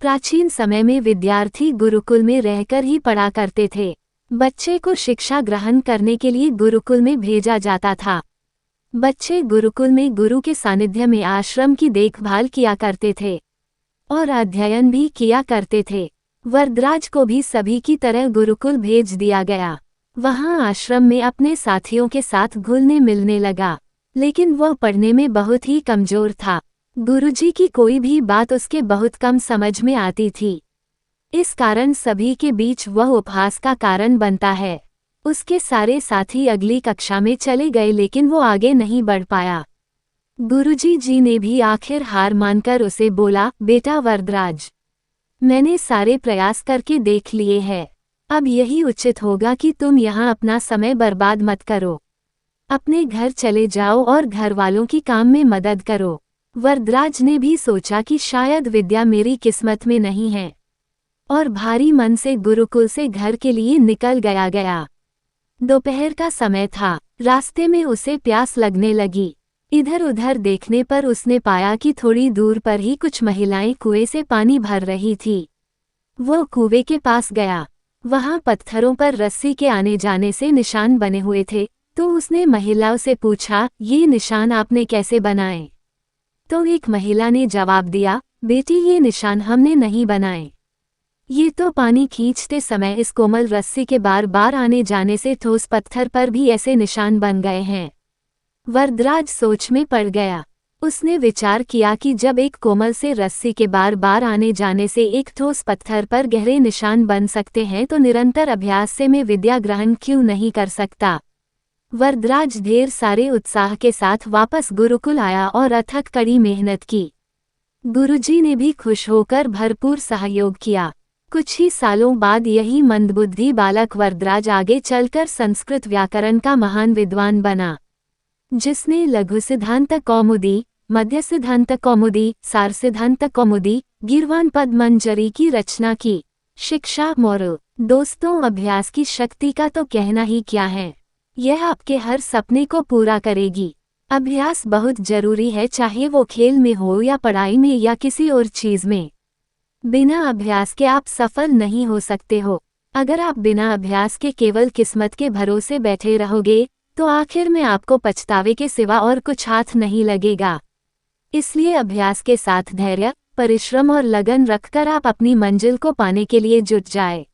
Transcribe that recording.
प्राचीन समय में विद्यार्थी गुरुकुल में रहकर ही पढ़ा करते थे। बच्चे को शिक्षा ग्रहण करने के लिए गुरुकुल में भेजा जाता था। बच्चे गुरुकुल में गुरु के सानिध्य में आश्रम की देखभाल किया करते थे और अध्ययन भी किया करते थे। वरदराज को भी सभी की तरह गुरुकुल भेज दिया गया। वहां आश्रम में अपने साथियों के साथ घुलने मिलने लगा, लेकिन वह पढ़ने में बहुत ही कमजोर था। गुरुजी की कोई भी बात उसके बहुत कम समझ में आती थी। इस कारण सभी के बीच वह उपहास का कारण बनता है। उसके सारे साथी अगली कक्षा में चले गए, लेकिन वो आगे नहीं बढ़ पाया। गुरुजी जी ने भी आखिर हार मानकर उसे बोला, बेटा वरदराज, मैंने सारे प्रयास करके देख लिए हैं। अब यही उचित होगा कि तुम यहाँ अपना समय बर्बाद मत करो। अपने घर चले जाओ और घर वालों की काम में मदद करो। वरदराज ने भी सोचा कि शायद विद्या मेरी किस्मत में नहीं है, और भारी मन से गुरुकुल से घर के लिए निकल गया। दोपहर का समय था। रास्ते में उसे प्यास लगने लगी। इधर उधर देखने पर उसने पाया कि थोड़ी दूर पर ही कुछ महिलाएं कुएं से पानी भर रही थी। वो कुएं के पास गया। वहां पत्थरों पर रस्सी के आने जाने से निशान बने हुए थे, तो उसने महिलाओं से पूछा, ये निशान आपने कैसे बनाए? तो एक महिला ने जवाब दिया, बेटी, ये निशान हमने नहीं बनाए। ये तो पानी खींचते समय इस कोमल रस्सी के बार बार आने जाने से ठोस पत्थर पर भी ऐसे निशान बन गए हैं। वरदराज सोच में पड़ गया। उसने विचार किया कि जब एक कोमल से रस्सी के बार बार आने जाने से एक ठोस पत्थर पर गहरे निशान बन सकते हैं, तो निरंतर अभ्यास से मैं विद्या ग्रहण क्यों नहीं कर सकता। वरदराज ढेर सारे उत्साह के साथ वापस गुरुकुल आया और अथक कड़ी मेहनत की। गुरुजी ने भी खुश होकर भरपूर सहयोग किया। कुछ ही सालों बाद यही मंदबुद्धि बालक वरदराज आगे चलकर संस्कृत व्याकरण का महान विद्वान बना, जिसने लघु सिद्धांत कौमुदी, मध्य सिद्धांत कौमुदी, सार सिद्धांत कौमुदी, गीर्वाण पद्मंजरी की रचना की। शिक्षा मोरल। दोस्तों, अभ्यास की शक्ति का तो कहना ही क्या है। यह आपके हर सपने को पूरा करेगी। अभ्यास बहुत जरूरी है, चाहे वो खेल में हो या पढ़ाई में या किसी और चीज में। बिना अभ्यास के आप सफल नहीं हो सकते हो। अगर आप बिना अभ्यास के केवल किस्मत के भरोसे बैठे रहोगे, तो आखिर में आपको पछतावे के सिवा और कुछ हाथ नहीं लगेगा। इसलिए अभ्यास के साथ धैर्य, परिश्रम और लगन रखकर आप अपनी मंजिल को पाने के लिए जुट जाए।